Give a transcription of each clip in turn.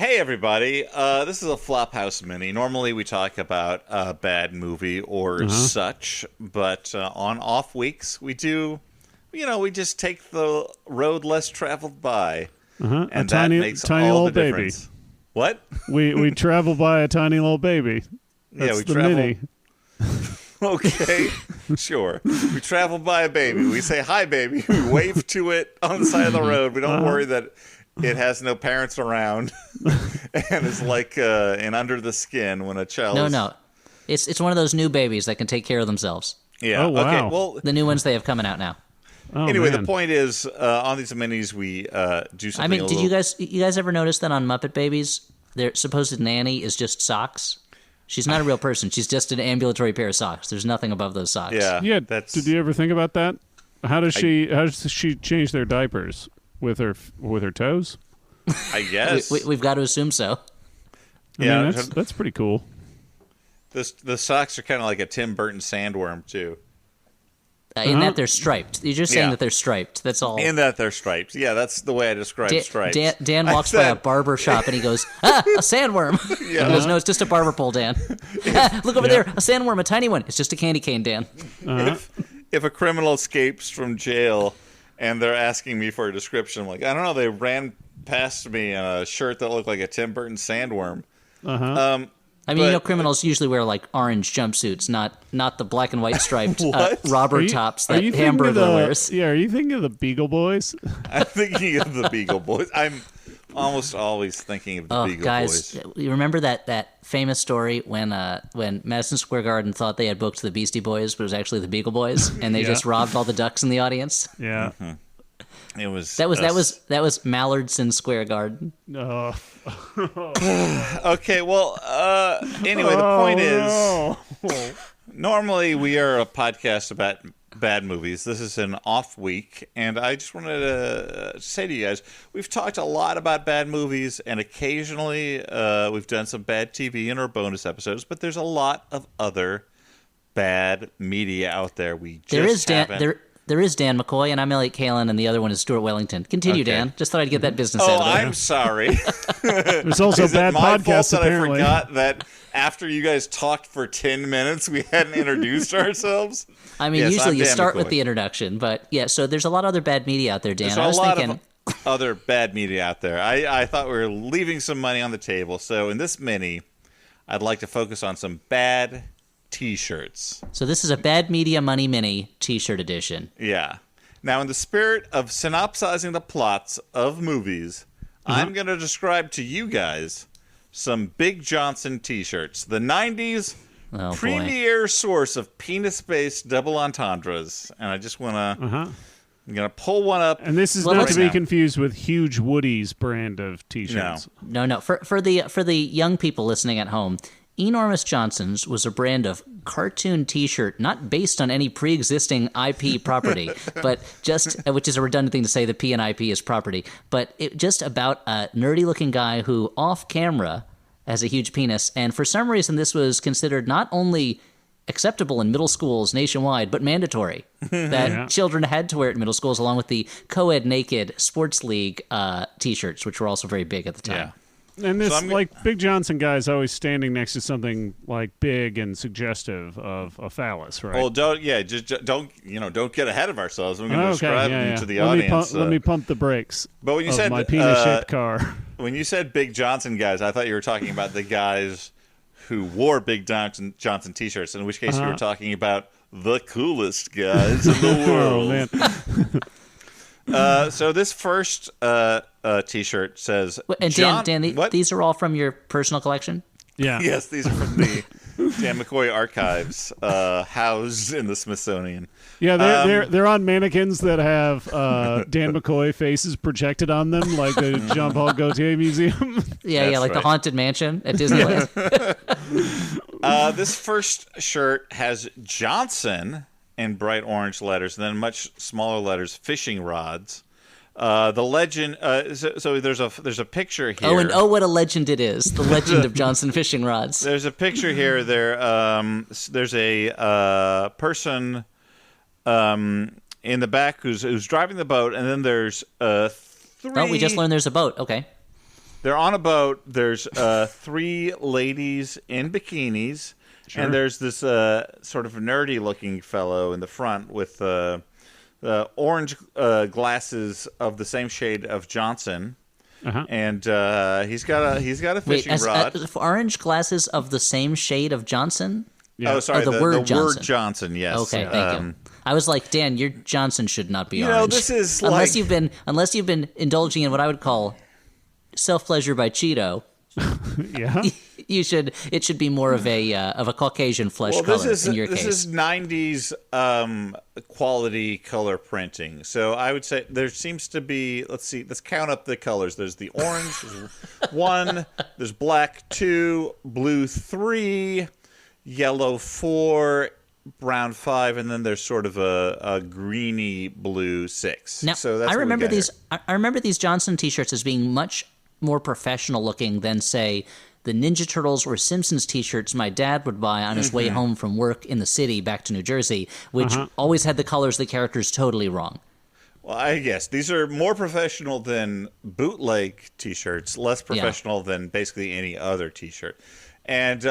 Hey everybody, this is a Flophouse mini. Normally we talk about a bad movie or such, but on off weeks we do, we just take the road less traveled by, and A that makes tiny all little the difference. baby. What? We travel by a tiny little baby. That's we the travel. mini. Okay, sure. We travel by a baby. We say hi, baby. We wave to it on the side of the road. We don't worry that it has no parents around and is like an under the skin when a child. No. It's one of those new babies that can take care of themselves. Yeah. Oh, wow. Okay. Well. The new ones they have coming out now. Oh, Anyway, man. the point is, on these minis, we do something. I mean, a did little... you guys ever notice that on Muppet Babies, their supposed nanny is just socks? She's not a real person. She's just an ambulatory pair of socks. There's nothing above those socks. Yeah, That's. did you ever think about that? How does she change their diapers with her toes? I guess. We've got to assume so. I Yeah, mean, that's pretty cool. the socks are kind of like a Tim Burton sandworm too. In that they're striped. You're just saying Yeah. that they're striped. That's all. In that they're stripes. Yeah, that's the way I describe stripes. Dan walks by a barber shop and he goes, a sandworm. Yeah. He goes, no, it's just a barber pole, Dan. Look over there, a sandworm, a tiny one. It's just a candy cane, Dan. If a criminal escapes from jail and they're asking me for a description, I'm like, I don't know, they ran past me in a shirt that looked like a Tim Burton sandworm. I mean, But- criminals usually wear like orange jumpsuits, not the black and white striped What? robber tops that thinking of Hamburger wears. Yeah, are you thinking of the Beagle Boys? I'm thinking of the Beagle Boys. I'm almost always thinking of the Oh, Beagle guys, Boys. you remember that famous story when Madison Square Garden thought they had booked the Beastie Boys, but it was actually the Beagle Boys, and they Yeah. just robbed all the ducks in the audience? Yeah. It was That was Mallardson Square Garden. Oh. okay. Well, anyway, the point is, is. normally we are a podcast about bad movies. This is an off week, and I just wanted to say to you guys, we've talked a lot about bad movies, and occasionally we've done some bad TV in our bonus episodes, but there's a lot of other bad media out there. We just There is Dan. haven't... There is Dan McCoy, and I'm Elliot Kalin, and the other one is Stuart Wellington. Continue, Okay. Dan. Just thought I'd get that business Oh, out of the way. I'm sorry. There's also Is it bad my fault podcasts, that apparently. I forgot that after you guys talked for 10 minutes, we hadn't introduced ourselves? I mean, Yes, usually I'm you Dan start McCoy. with the introduction, but yeah, so there's a lot of other bad media out there, Dan. There's I a was lot thinking, of other bad media out there. I thought we were leaving some money on the table. So in this mini, I'd like to focus on some bad T-shirts. so this is a Bad Media Money Mini T-shirt edition. Yeah. Now, in the spirit of synopsizing the plots of movies, I'm going to describe to you guys some Big Johnson T-shirts. The 90s Oh, boy. premier source of penis-based double entendres. And I just want to... I'm going to pull one up. And this is Well, not let's- to be now. confused with Huge Woody's brand of T-shirts. No. For the young people listening at home, Enormous Johnson's was a brand of cartoon T-shirt not based on any pre-existing IP property, but just which is a redundant thing to say. The P and IP is property, but it just about a nerdy-looking guy who, off camera, has a huge penis, and for some reason this was considered not only acceptable in middle schools nationwide, but mandatory. That Yeah. children had to wear it in middle schools, along with the co-ed naked sports league T-shirts, which were also very big at the time. Yeah. And this, So I'm- like, Big Johnson guy is always standing next to something, like, big and suggestive of a phallus, right? Well, don't don't get ahead of ourselves. I'm going to Okay, describe yeah, them yeah. to the let audience. let me pump the brakes but when you of said my penis-shaped car. when you said Big Johnson guys, I thought you were talking about the guys who wore Big Johnson T-shirts. In which case, you were talking about the coolest guys in the Oh, world. man. So this first T-shirt says, And John, Dan, what? these are all from your personal collection? Yeah. Yes, these are from the Dan McCoy archives, housed in the Smithsonian. Yeah, they're on mannequins that have Dan McCoy faces projected on them, like the Jean Paul Gaultier Museum. Yeah, That's like the right. Haunted Mansion at Disneyland. This first shirt has Johnson in bright orange letters, and then much smaller letters, fishing rods. The legend. So there's a picture here. Oh, what a legend it is! The legend of Johnson fishing rods. There's a picture here. There's a person in the back who's driving the boat, and then there's three. Oh, we just learned there's a boat. Okay. they're on a boat. There's 3 ladies in bikinis, Sure. and there's this sort of nerdy-looking fellow in the front with orange glasses of the same shade of Johnson, and he's got a fishing rod. Orange glasses of the same shade of Johnson? Oh, sorry, the word Johnson. Word Johnson, yes. Okay, thank you. I was like, Dan, your Johnson should not be orange. know, this is unless like- unless you've been indulging in what I would call self-pleasure by Cheeto. Yeah. It should be more of a Caucasian flesh Well, color this in your is case. 90s quality color printing. So I would say there seems to be, let's count up the colors. There's the orange, there's 1, there's black 2, blue 3, yellow 4, brown 5, and then there's sort of a greeny blue 6. Now, So that's I what we remember got here. I remember these Johnson T-shirts as being much more professional looking than, say, the Ninja Turtles or Simpsons T-shirts my dad would buy on his way home from work in the city back to New Jersey, which always had the colors of the characters totally wrong. Well, I guess these are more professional than bootleg T-shirts, less professional than basically any other T-shirt. And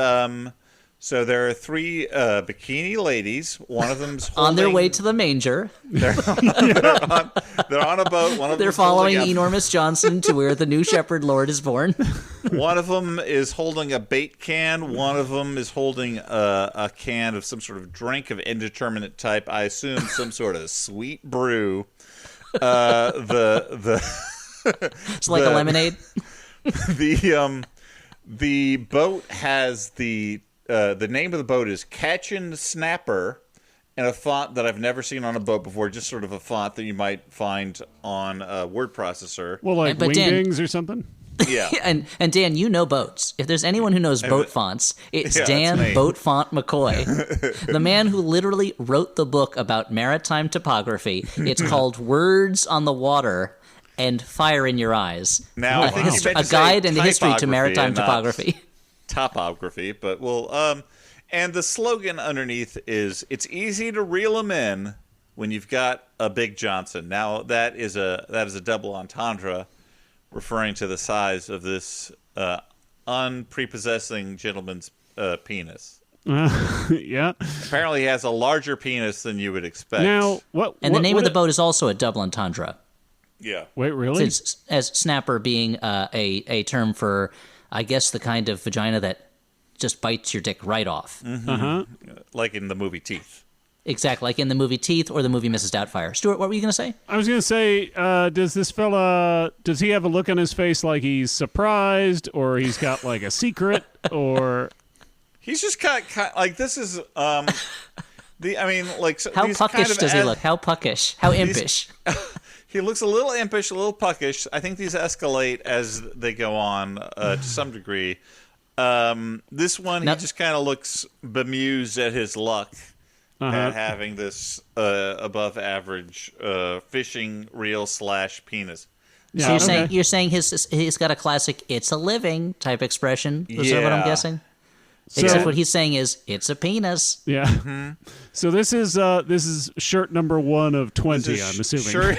so there are 3 bikini ladies. One of them's holding, On their way to the manger, they're on a boat. One of they're them's following holding Enormous Johnson to where the new Shepherd Lord is born. One of them is holding a bait can. One of them is holding a can of some sort of drink of indeterminate type. I assume some sort of sweet brew. It's like a lemonade. The boat has the name of the boat is Catchin' Snapper, and a font that I've never seen on a boat before, just sort of a font that you might find on a word processor. Well, like But Dan- Wingdings or something? Yeah. And Dan, you know boats. If there's anyone who knows boat fonts, it's Yeah, Dan that's me. Boat Font McCoy, the man who literally wrote the book about maritime topography. It's called Words on the Water and Fire in Your Eyes. Now, I think you meant A to say guide in the history to typography maritime and not topography. Topography, but and the slogan underneath is "It's easy to reel 'em in when you've got a big Johnson." Now that is a double entendre, referring to the size of this unprepossessing gentleman's penis. Yeah. Apparently, he has a larger penis than you would expect. Now, what? And the name of the boat? boat is also a double entendre. Yeah. Wait, really? Since, as snapper being a term for, I guess, the kind of vagina that just bites your dick right off. Like in the movie Teeth. Exactly, like in the movie Teeth or the movie Mrs. Doubtfire. Stuart, what were you going to say? I was going to say, does this fella, does he have a look on his face like he's surprised, or he's got like a secret, or... He's just kind of like, this is How these puckish kind of does he look? How puckish? How impish? He looks a little impish, a little puckish. I think these escalate as they go on to some degree. This one, Now- he just kind of looks bemused at his luck at having this above average fishing reel / penis. So Yeah, you're saying he's got a classic "it's a living" type expression. Is that what I'm Yeah. guessing? So- Except what he's saying is "it's a penis." Yeah. So this is shirt number 1 of 20, This is I'm assuming.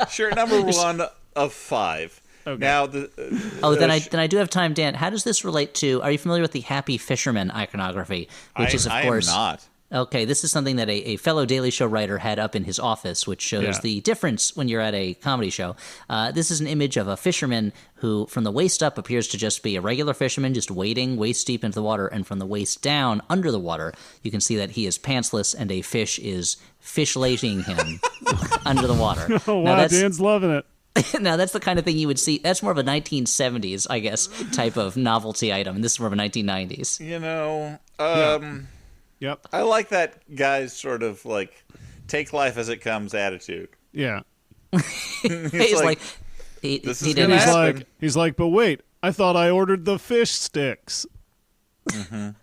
Shirt number 1 of 5. Okay. Now Then I do have time, Dan. How does this relate to? Are you familiar with the Happy Fisherman iconography, which is of course I am not. Okay, this is something that a fellow Daily Show writer had up in his office, which shows Yeah. the difference when you're at a comedy show. This is an image of a fisherman who, from the waist up, appears to just be a regular fisherman, just wading waist deep into the water, and from the waist down, under the water, you can see that he is pantsless and a fish is fish-lating him under the water. Oh, wow, Dan's loving it. Now, that's the kind of thing you would see. That's more of a 1970s, I guess, type of novelty item, and this is more of a 1990s. You know, Yep. I like that guy's sort of like take life as it comes attitude. Yeah. He's like he this is did gonna his- happen. He's like, but wait, I thought I ordered the fish sticks.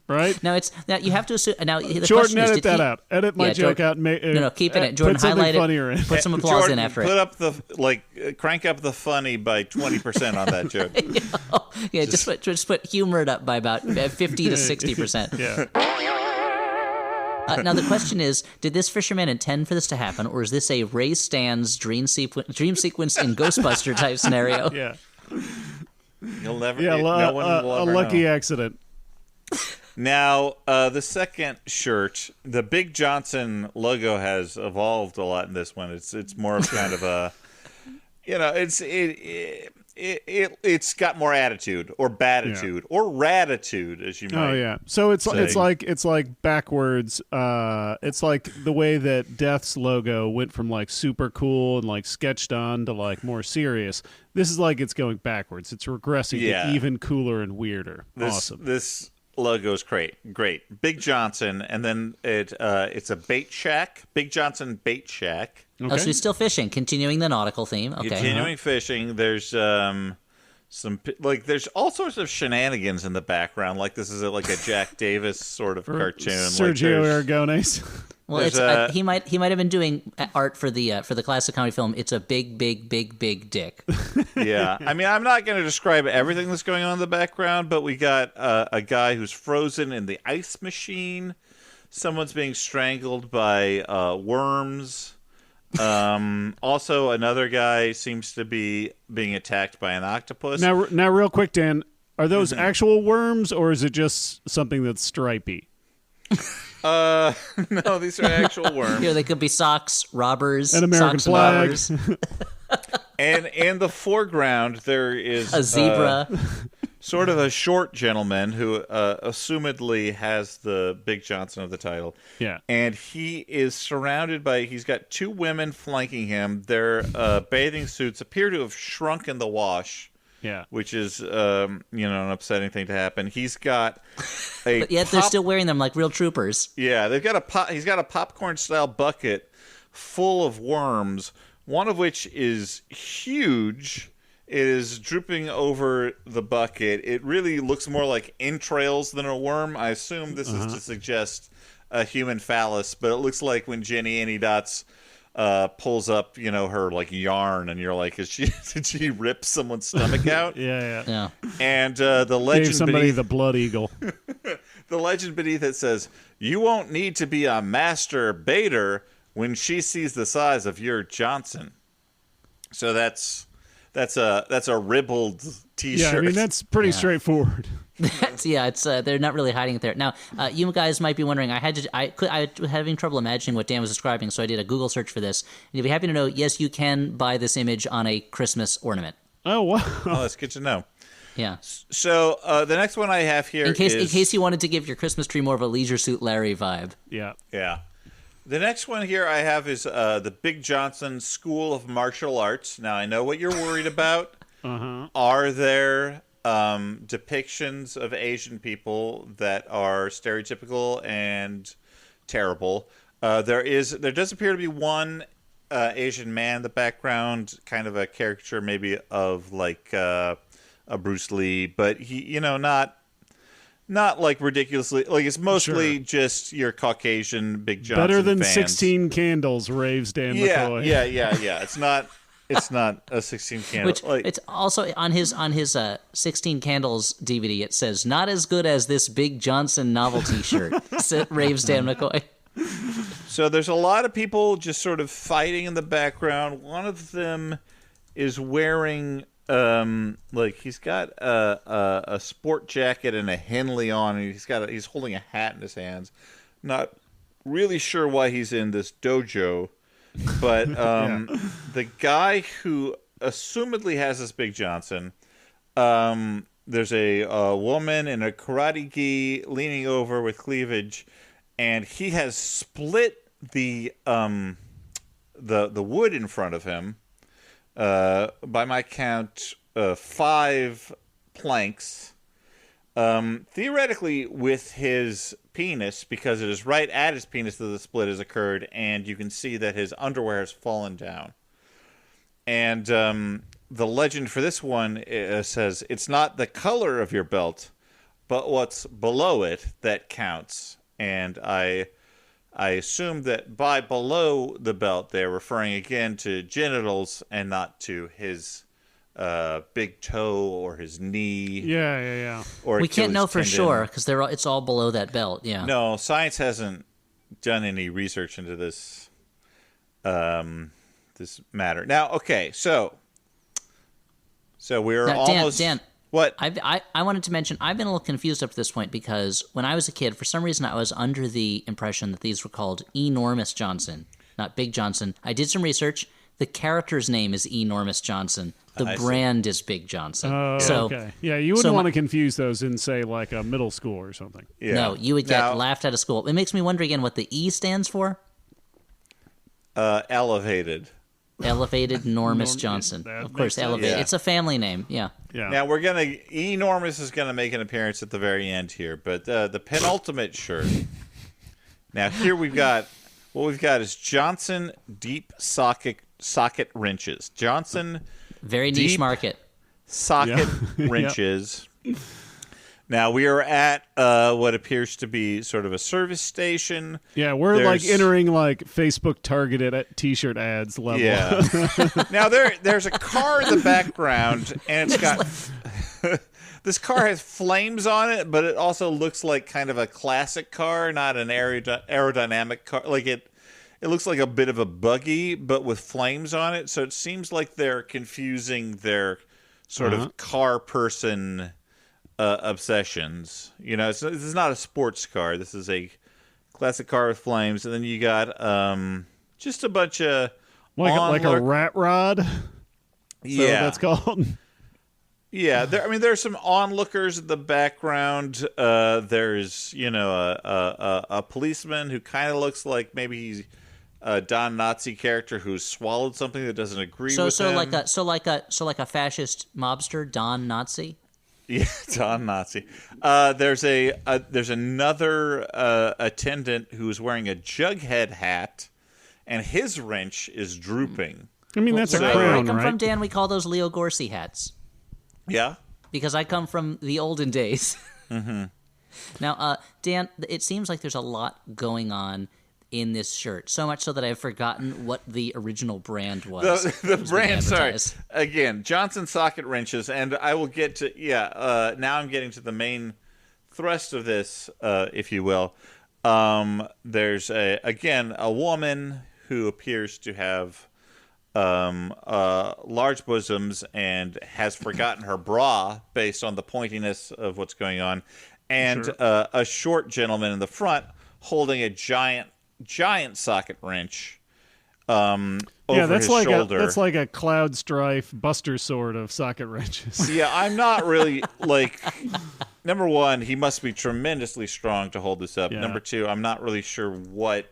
Right? Now you have to assume. Now the Jordan, question is, edit did that he, out. Edit my Yeah, joke Jordan- out. No, keep it in. Jordan, put something highlight it. funnier in. Put some applause Jordan, in after put it. up the crank up the funny by 20% on that joke. Yeah, just put humor it up by about 50 to 60%. Yeah. Now the question is, did this fisherman intend for this to happen, or is this a Ray Stans dream sequence in Ghostbuster type scenario? Yeah. You'll never. Yeah, no one will a ever lucky know. accident. Now, the second shirt, the Big Johnson logo has evolved a lot in this one. It's more of kind of a, it's got more attitude or batitude or ratitude, as you might. Oh yeah. So it's say. it's like backwards. It's like the way that Death's logo went from like super cool and like sketched on to like more serious. This is like it's going backwards. It's regressing to even cooler and weirder. Awesome. This logo is great. Big Johnson, and then it's a bait shack. Big Johnson Bait Shack. Okay. Oh, so he's still fishing, continuing the nautical theme. Okay. Continuing fishing. There's there's all sorts of shenanigans in the background. Like this is like a Jack Davis sort of cartoon. Sergio Aragones. Well, it's he might have been doing art for the classic comedy film. It's a big dick. Yeah, I mean, I'm not going to describe everything that's going on in the background, but we got a guy who's frozen in the ice machine. Someone's being strangled by worms. Also, another guy seems to be being attacked by an octopus. Now, real quick, Dan, are those actual worms or is it just something that's stripy? No, these are actual worms. They could be socks, robbers, An American socks flag. and robbers, And in the foreground, there is a zebra. sort of a short gentleman who assumedly has the Big Johnson of the title. Yeah. And he is surrounded by, he's got two women flanking him. Their bathing suits appear to have shrunk in the wash. Yeah. Which is, an upsetting thing to happen. He's got a But yet they're still wearing them like real troopers. Yeah, they've got he's got a popcorn-style bucket full of worms, one of which is huge. It is drooping over the bucket. It really looks more like entrails than a worm. I assume this is to suggest a human phallus, but it looks like when Jenny Annie Dots pulls up, her like yarn, and you're like, did she rip someone's stomach out? Yeah. And the legend Gave somebody beneath the blood eagle. the legend beneath it says, "You won't need to be a master baiter when she sees the size of your Johnson." So that's a ribbled T-shirt. Yeah, I mean that's pretty straightforward. It's they're not really hiding it there. Now, you guys might be wondering. I was having trouble imagining what Dan was describing, so I did a Google search for this. And you'll be happy to know, yes, you can buy this image on a Christmas ornament. Oh wow. Oh, that's good to know. Yeah. So the next one I have here In case you wanted to give your Christmas tree more of a Leisure Suit Larry vibe. Yeah. Yeah. The next one here I have is the Big Johnson School of Martial Arts. Now, I know what you're worried about. Are there depictions of Asian people that are stereotypical and terrible? There does appear to be one Asian man in the background, kind of a caricature maybe of like a Bruce Lee, but he, not like ridiculously, like it's mostly just your Caucasian Big Johnson Better than fans. 16 Candles, raves Dan McCoy. Yeah. It's not a 16 candle. Which it's also on his 16 Candles DVD. It says, "Not as good as this Big Johnson novelty shirt." Raves Dan McCoy. So there's a lot of people just sort of fighting in the background. One of them is wearing he's got a sport jacket and a Henley on, and he's holding a hat in his hands. Not really sure why he's in this dojo, but the guy who assumedly has this Big Johnson, there's a woman in a karate gi leaning over with cleavage, and he has split the wood in front of him. By my count, 5 planks. Theoretically, with his penis, because it is right at his penis that the split has occurred, and you can see that his underwear has fallen down. And the legend for this one says, "It's not the color of your belt, but what's below it that counts." And I assume that by below the belt, they're referring again to genitals and not to his big toe or his knee. Yeah. Or We can't Achilles know for tendon. sure because it's all below that belt. Yeah. No, science hasn't done any research into this this matter. Now, okay, so we're Now, almost Dan, What? I wanted to mention, I've been a little confused up to this point because when I was a kid, for some reason I was under the impression that these were called Enormous Johnson, not Big Johnson. I did some research. The character's name is Enormous Johnson. The brand is Big Johnson. Oh, so, okay. Yeah, you wouldn't want to confuse those in, say, like a middle school or something. Yeah. No, you would get laughed out of school. It makes me wonder again what the E stands for. Elevated. Elevated Enormous Johnson. Of course, Elevated. Yeah. It's a family name. Yeah. Now Enormous is gonna make an appearance at the very end here, but the penultimate shirt. Now here what we've got is Johnson Deep Socket Wrenches. Johnson Very niche Deep market. Socket Wrenches. Now we are at what appears to be sort of a service station. Yeah, we're like entering like Facebook targeted at T-shirt ads level. Yeah. Now there's a car in the background, and it's got this car has flames on it, but it also looks like kind of a classic car, not an aerodynamic car. Like it looks like a bit of a buggy, but with flames on it. So it seems like they're confusing their sort of car person obsessions. You know, this is not a sports car. This is a classic car with flames. And then you got just a bunch of like a rat rod. Yeah, that's called. Yeah, there's some onlookers in the background. There's a policeman who kind of looks like maybe he's a Don Nazi character who's swallowed something that doesn't agree with him. Like a fascist mobster, Don Nazi. Yeah, Don Nazi. There's another attendant who's wearing a Jughead hat, and his wrench is drooping. I mean, that's a crown, Where I come right? from, Dan, we call those Leo Gorcey hats. Yeah? Because I come from the olden days. Mm-hmm. Now, Dan, it seems like there's a lot going on in this shirt. So much so that I've forgotten what the original brand was. The brand, sorry. Again, Johnson Socket Wrenches, and I will get to, now I'm getting to the main thrust of this, if you will. There's, a woman who appears to have large bosoms and has forgotten her bra based on the pointiness of what's going on, and a short gentleman in the front holding a giant socket wrench over that's his like shoulder. That's like a Cloud Strife Buster Sword of socket wrenches. Yeah, I'm not really like. Number one, he must be tremendously strong to hold this up. Yeah. Number two, I'm not really sure what.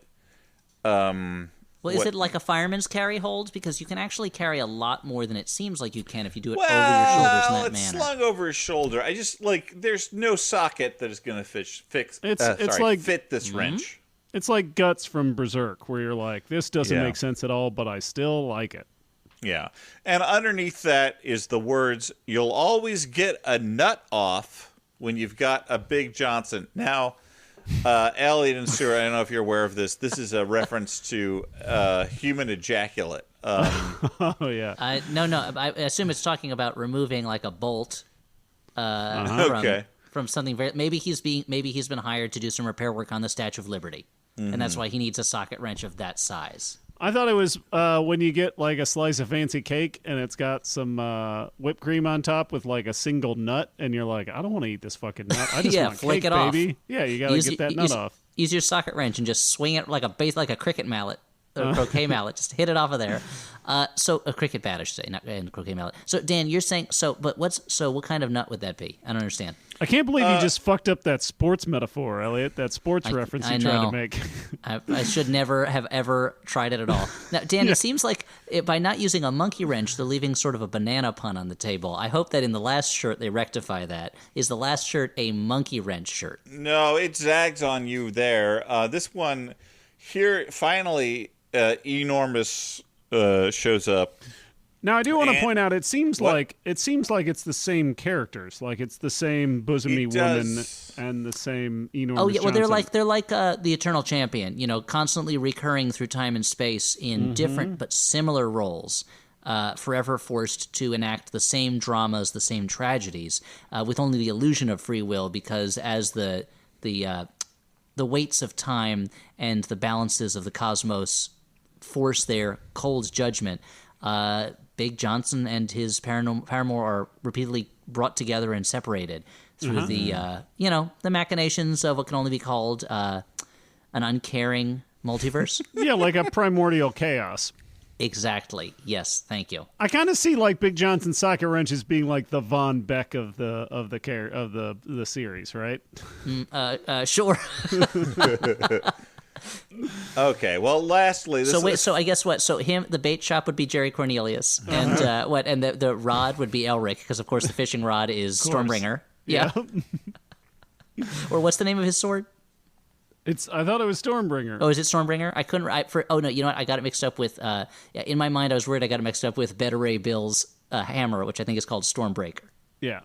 Is it like a fireman's carry hold? Because you can actually carry a lot more than it seems like you can if you do it over your shoulders in that it's manner. slung over his shoulder. I just there's no socket that is going to fit this wrench. It's like Guts from Berserk, where you're like, this doesn't make sense at all, but I still like it. Yeah, and underneath that is the words, "You'll always get a nut off when you've got a Big Johnson." Now, Elliot and Stuart, I don't know if you're aware of this. This is a reference to human ejaculate. Oh yeah. No. I assume it's talking about removing like a bolt. From something very. Maybe he's been hired to do some repair work on the Statue of Liberty, and that's why he needs a socket wrench of that size. I thought it was when you get like a slice of fancy cake and it's got some whipped cream on top with like a single nut, and you're like, I don't want to eat this fucking nut. I just want flake cake, it baby. off. Yeah, you gotta get that nut off. Use your socket wrench and just swing it like a cricket mallet. Or croquet mallet, just hit it off of there. So a cricket bat, I should say, not a croquet mallet. So Dan, you're saying what kind of nut would that be? I don't understand. I can't believe you just fucked up that sports metaphor, Elliot. That sports reference you tried to make. I should never have ever tried it at all. Now, Dan, it seems like by not using a monkey wrench, they're leaving sort of a banana pun on the table. I hope that in the last shirt they rectify that. Is the last shirt a monkey wrench shirt? No, it zags on you there. This one here finally. Enormous shows up. Now I do want to point out it seems like it's the same characters, like it's the same bosomy woman and the same Enormous. Oh yeah, well Johnson. they're like the Eternal Champion, constantly recurring through time and space in different but similar roles. Forever forced to enact the same dramas, the same tragedies, with only the illusion of free will, because as the weights of time and the balances of the cosmos force their cold judgment, Big Johnson and his paramour are repeatedly brought together and separated through the the machinations of what can only be called an uncaring multiverse. Yeah, like a primordial chaos. Exactly. Yes. Thank you. I kind of see like Big Johnson Socket Wrench as being like the Von Beck of the series, right? Sure. Okay. Well, lastly, So I guess what? So the bait shop would be Jerry Cornelius, and what? And the rod would be Elric, because of course the fishing rod is Stormbringer. Yeah. Or what's the name of his sword? I thought it was Stormbringer. Oh, is it Stormbringer? I couldn't. Oh no, you know what? I got it mixed up with. In my mind, I was worried I got it mixed up with Beta Ray Bill's hammer, which I think is called Stormbreaker. Yeah.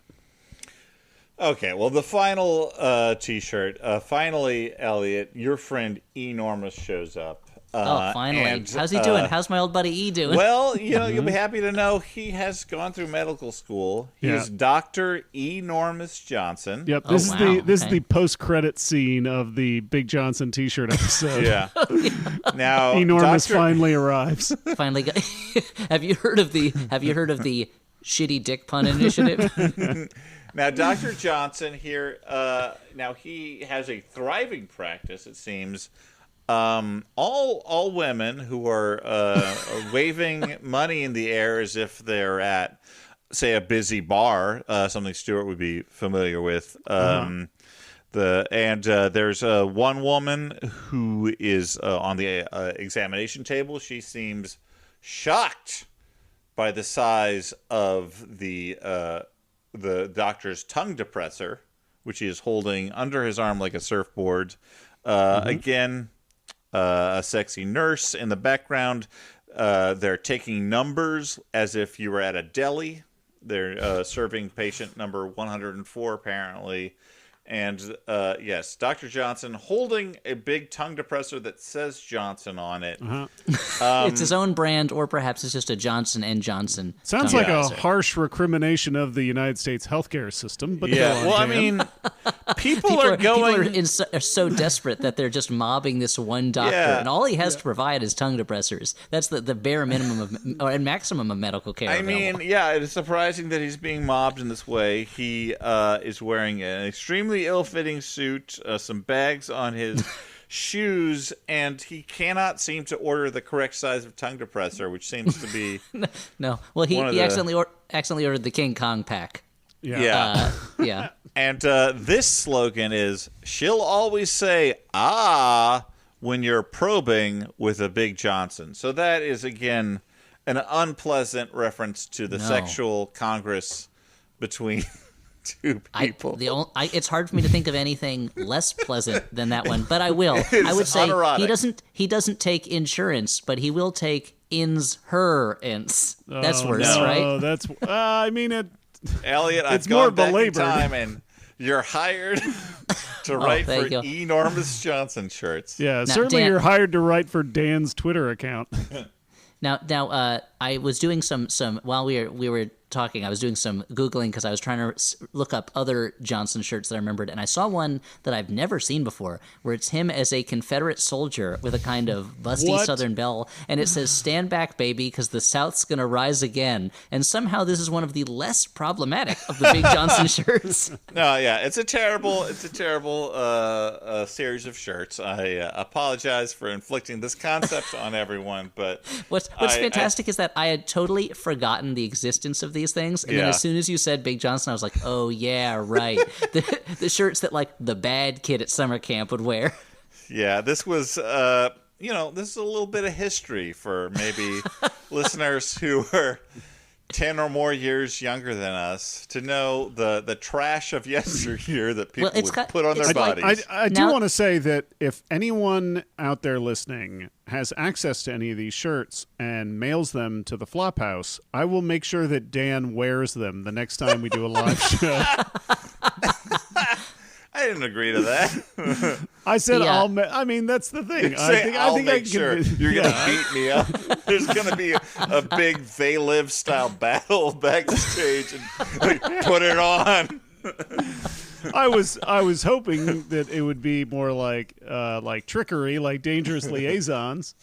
Okay, well, the final T-shirt. Finally, Elliot, your friend Enormous shows up. Finally. And, how's he doing? How's my old buddy E doing? Well, you'll be happy to know he has gone through medical school. He's Dr. Enormous Johnson. Yep. This is the post-credit scene of the Big Johnson T-shirt episode. Yeah. Now, Enormous finally arrives. Finally got. Have you heard of the shitty dick pun initiative? Now, Dr. Johnson here, now he has a thriving practice, it seems. All women who are waving money in the air as if they're at, say, a busy bar, something Stuart would be familiar with. There's one woman who is on the examination table. She seems shocked by the size of the doctor's tongue depressor, which he is holding under his arm like a surfboard. Again, a sexy nurse in the background. They're taking numbers as if you were at a deli. They're serving patient number 104, apparently. And yes, Dr. Johnson holding a big tongue depressor that says Johnson on it. It's his own brand, or perhaps it's just a Johnson & Johnson. Sounds like a harsh recrimination of the United States healthcare system. But yeah, well, Dan. I mean, people are so desperate that they're just mobbing this one doctor, and all he has to provide is tongue depressors. That's the bare minimum and maximum of medical care. I mean, yeah, it is surprising that he's being mobbed in this way. He is wearing an extremely ill-fitting suit, some bags on his shoes, and he cannot seem to order the correct size of tongue depressor, which seems to be no. Well, he accidentally ordered the King Kong pack. Yeah. Yeah. And this slogan is, she'll always say, ah, when you're probing with a Big Johnson. So that is, again, an unpleasant reference to the sexual congress between two people. It's hard for me to think of anything less pleasant than that one, but I will. I would say unironic. he doesn't take insurance, but he will take insurance. That's worse, right? Oh, that's. I mean it. Elliot, It's I've more gone back in belabored. time, and you're hired to write for thank you. Enormous Johnson shirts. Yeah, Now, certainly Dan- you're hired to write for Dan's Twitter account. Now, I was doing some while we were talking. I was doing some Googling because I was trying to look up other Johnson shirts that I remembered, and I saw one that I've never seen before, where it's him as a Confederate soldier with a kind of busty What? Southern belle, and it says "Stand back, baby, because the South's gonna rise again." And somehow this is one of the less problematic of the Big Johnson shirts. No, yeah, it's a terrible series of shirts. I apologize for inflicting this concept on everyone, but What's fantastic is that I had totally forgotten the existence of these things, and then Yeah. as soon as you said Big Johnson, I was like, oh yeah, right. the shirts that like the bad kid at summer camp would wear. yeah, this was this is a little bit of history for maybe listeners who are 10 or more years younger than us to know the trash of yesteryear that people it's would got- put on their it's like- bodies. I do Now- want to say that if anyone out there listening has access to any of these shirts and mails them to the Flophouse, I will make sure that Dan wears them the next time we do a live show. I didn't agree to that. I said Yeah. I mean, that's the thing. I'll I make can sure you're going to beat me up. There's going to be a big They Live style battle backstage, and like, put it on. I was hoping that it would be more like trickery, like Dangerous Liaisons.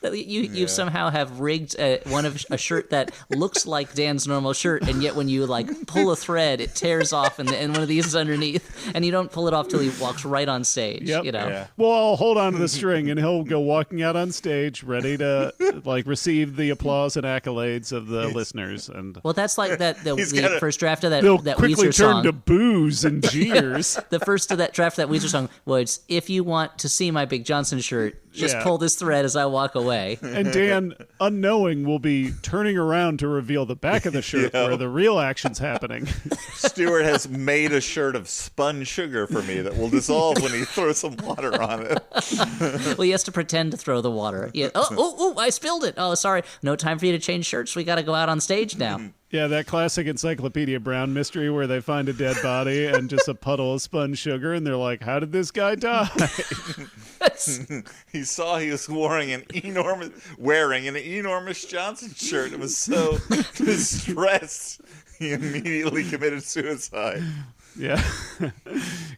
You somehow have rigged a shirt that looks like Dan's normal shirt, and yet when you like pull a thread, it tears off, and one of these is underneath, and you don't pull it off till he walks right on stage. Yep. You know. Yeah. Well, I'll hold on to the string, and he'll go walking out on stage, ready to like receive the applause and accolades of the listeners, and Well, that's like the gotta- first draft of they'll that quickly Weezer turn song. to boos and jeers. The first of that draft of that Weezer song was, "If you want to see my Big Johnson shirt, just Yeah. pull this thread as I walk away." And Dan, unknowing, will be turning around to reveal the back of the shirt Yeah. where the real action's happening. Stuart has made a shirt of spun sugar for me that will dissolve when he throws some water on it. Well, he has to pretend to throw the water. Yeah. Oh, I spilled it. Oh, sorry. No time for you to change shirts. We got to go out on stage now. Yeah, that classic Encyclopedia Brown mystery where they find a dead body and just a puddle of spun sugar, and they're like, "How did this guy die?" He saw he was wearing an enormous Johnson shirt and was so distressed he immediately committed suicide. Yeah.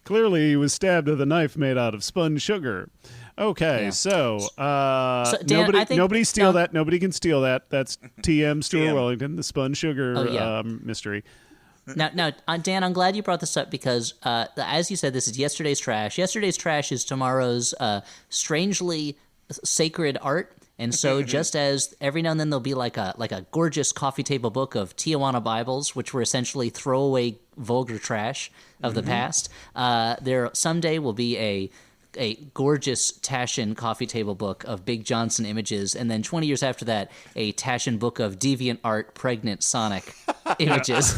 Clearly, he was stabbed with a knife made out of spun sugar. Okay, Yeah. So Dan, I think- nobody steal that. Nobody can steal that. That's TM Stuart TM. Wellington, the spun sugar Oh, yeah. mystery. Now, Dan, I'm glad you brought this up because, as you said, this is yesterday's trash. Yesterday's trash is tomorrow's strangely sacred art. And so, just as every now and then there'll be like a gorgeous coffee table book of Tijuana Bibles, which were essentially throwaway vulgar trash of the past, there someday will be a gorgeous Taschen coffee table book of Big Johnson images, and then 20 years after that, a Taschen book of deviant art, pregnant Sonic images.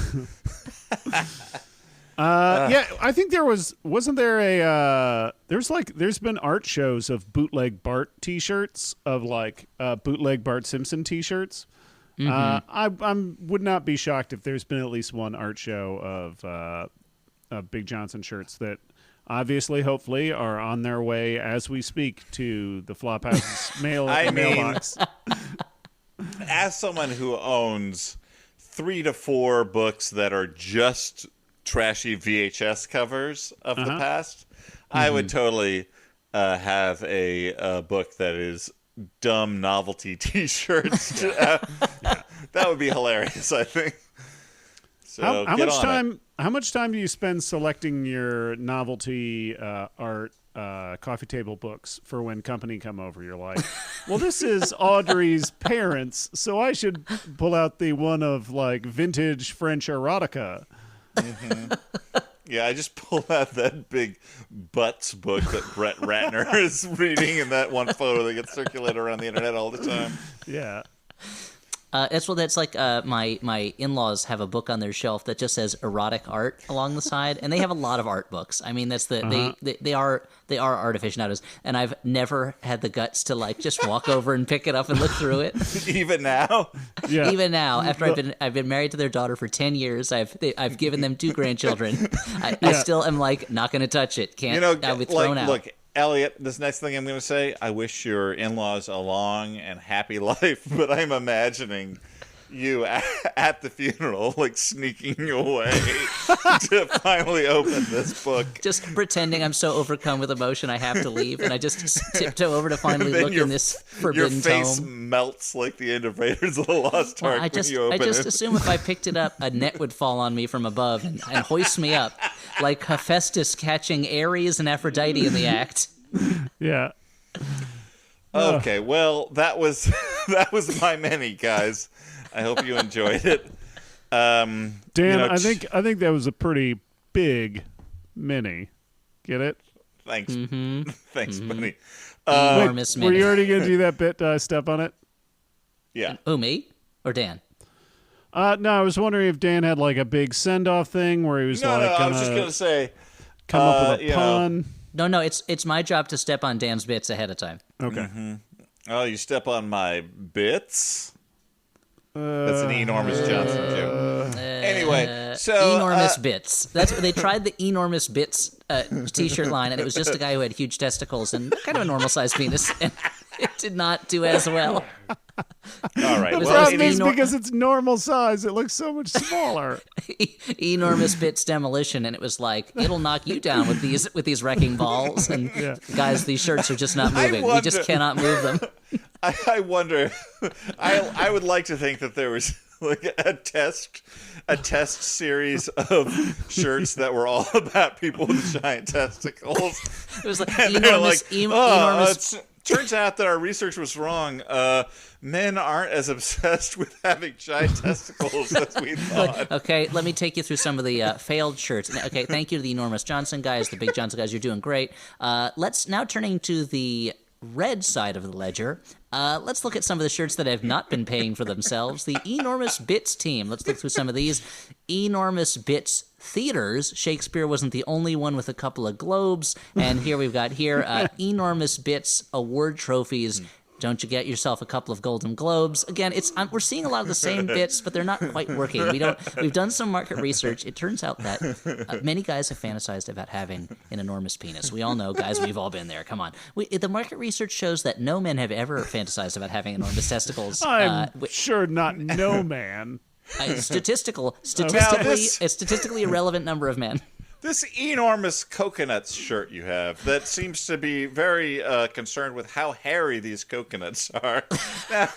Yeah, I think wasn't there there's been art shows of bootleg Bart T-shirts, of like bootleg Bart Simpson T-shirts. I would not be shocked if there's been at least one art show of Big Johnson shirts that obviously, hopefully, are on their way as we speak to the Flophouse mailbox. As someone who owns 3 to 4 books that are just trashy VHS covers of the past, I would totally have a book that is dumb novelty T-shirts. That would be hilarious, I think. So How get much on time? it. How much time do you spend selecting your novelty art coffee table books for when company come over? You're like, well, this is Audrey's parents, so I should pull out the one of like vintage French erotica. Yeah, I just pulled out that big Butts book that Brett Ratner is reading in that one photo that gets circulated around the internet all the time. Yeah. That's like my in-laws have a book on their shelf that just says erotic art along the side, and they have a lot of art books. I mean, that's they are art aficionados, and I've never had the guts to like just walk over and pick it up and look through it. Even now? Yeah. Even now, after I've been married to their daughter for 10 years, I've given them 2 grandchildren. I still am like not going to touch it. Can't. I'll be thrown out. Look, Elliot, this next thing I'm going to say, I wish your in-laws a long and happy life, but I'm imagining you at the funeral, like sneaking away to finally open this book. Just pretending I'm so overcome with emotion I have to leave, and I just tiptoe over to finally Then look in this forbidden your face tome. melts like the end of Raiders of the Lost Ark I just when you open it. assume if I picked it up, a net would fall on me from above and hoist me up, like Hephaestus catching Ares and Aphrodite in the act. Yeah. Okay, well, that was my mini, guys. I hope you enjoyed it. Dan, I think that was a pretty big mini. Get it? Thanks, thanks, buddy. Enormous Were you minute. already gonna do that bit? Step on it. Yeah. Who, me or Dan? No, I was wondering if Dan had like a big send-off thing where he was No, like I was just gonna say, come up with a you know, pun. No, it's my job to step on Dan's bits ahead of time. Okay. oh, you step on my bits. That's an enormous Johnson joke. Anyway, so Enormous bits. That's what they tried, the enormous bits T-shirt line, and it was just a guy who had huge testicles and kind of a normal sized penis. It did not do as well. All right. The Well, problem is because it's normal size, it looks so much smaller. Enormous Bits Demolition, and it was like, it'll knock you down with these wrecking balls. And guys, these shirts are just not moving. We just cannot move them. I wonder. I would like to think that there was like a test series of shirts that were all about people with giant testicles. It was like And enormous. turns out that our research was wrong. Men aren't as obsessed with having giant testicles as we thought. Okay, let me take you through some of the failed shirts. Okay, thank you to the Enormous Johnson guys, the Big Johnson guys. You're doing great. Let's now turning to the red side of the ledger. Let's look at some of the shirts that have not been paying for themselves. The Enormous Bits team. Let's look through some of these. Enormous Bits Theaters. Shakespeare wasn't the only one with a couple of globes. And here we've got Enormous Bits award trophies. Don't you get yourself a couple of Golden Globes? Again, we're seeing a lot of the same bits, but they're not quite working. We've done some market research. It turns out that many guys have fantasized about having an enormous penis. We all know, guys, we've all been there. Come on. The market research shows that no men have ever fantasized about having enormous testicles. I'm sure not no man. Statistically irrelevant number of men. This enormous coconuts shirt you have that seems to be very concerned with how hairy these coconuts are. Now,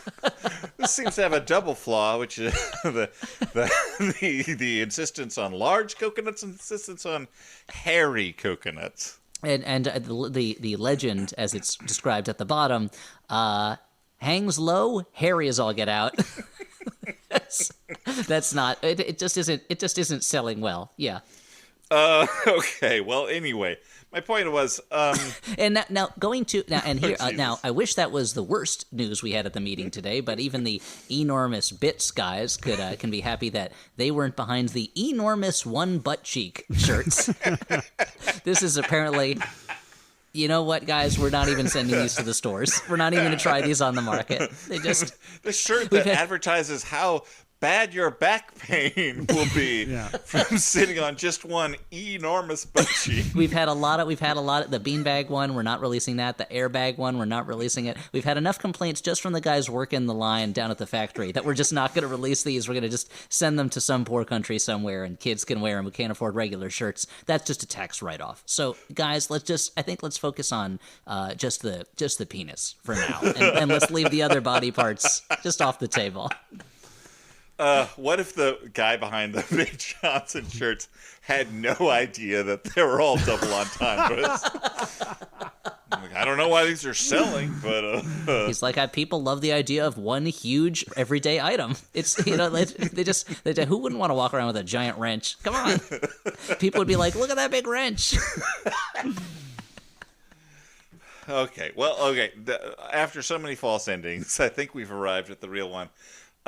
this seems to have a double flaw, which is the insistence on large coconuts and insistence on hairy coconuts. And the legend, as it's described at the bottom, hangs low, hairy as all get out. That's not. It just isn't selling well. Yeah. Okay. Well, anyway, my point was, and now I wish that was the worst news we had at the meeting today, but even the Enormous Bits guys can be happy that they weren't behind the enormous one butt cheek shirts. This is apparently. You know what, guys? We're not even sending these to the stores. We're not even going to try these on the market. The shirt that advertises how bad your back pain will be from sitting on just one enormous butt cheek. We've had a lot of the beanbag one, we're not releasing that. The airbag one, we're not releasing it. We've had enough complaints just from the guys working the line down at the factory that we're just not going to release these. We're going to just send them to some poor country somewhere and kids can wear them who can't afford regular shirts. That's just a tax write-off. So guys, let's focus on just the penis for now. And let's leave the other body parts just off the table. What if the guy behind the Big Johnson shirts had no idea that they were all double entendres? I don't know why these are selling, but he's like, people love the idea of one huge everyday item. It's they who wouldn't want to walk around with a giant wrench? Come on, people would be like, look at that big wrench. Okay, after so many false endings, I think we've arrived at the real one.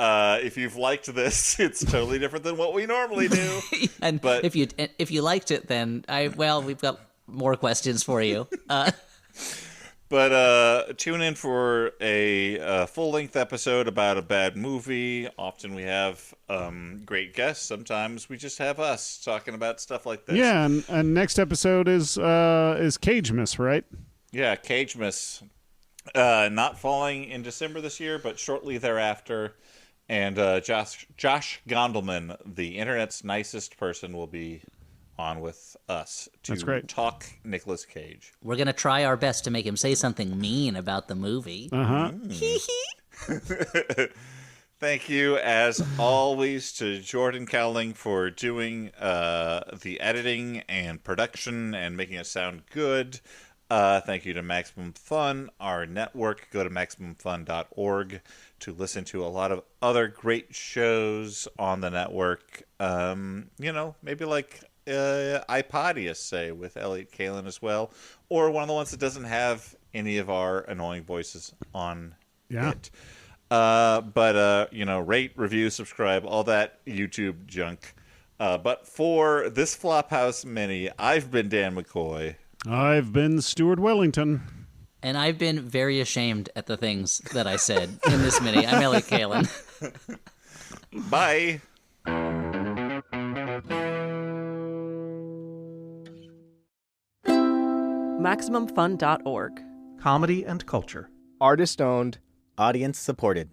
If you've liked this, it's totally different than what we normally do. But if you liked it, then we've got more questions for you. But tune in for a full-length episode about a bad movie. Often we have great guests. Sometimes we just have us talking about stuff like this. Yeah, and next episode is Cagemas, right? Yeah, Cagemas. Not falling in December this year, but shortly thereafter. And Josh Gondelman, the internet's nicest person, will be on with us to talk Nicolas Cage. We're going to try our best to make him say something mean about the movie. Uh-huh. Thank you, as always, to Jordan Cowling for doing the editing and production and making it sound good. Thank you to Maximum Fun, our network. Go to MaximumFun.org to listen to a lot of other great shows on the network. Maybe like iPodius, say, with Elliot Kalin as well. Or one of the ones that doesn't have any of our annoying voices on it. Rate, review, subscribe, all that YouTube junk. But for this Flophouse Mini, I've been Dan McCoy. I've been Stuart Wellington. And I've been very ashamed at the things that I said in this mini. I'm Elliot Kalin. Bye. MaximumFun.org. Comedy and culture. Artist owned. Audience supported.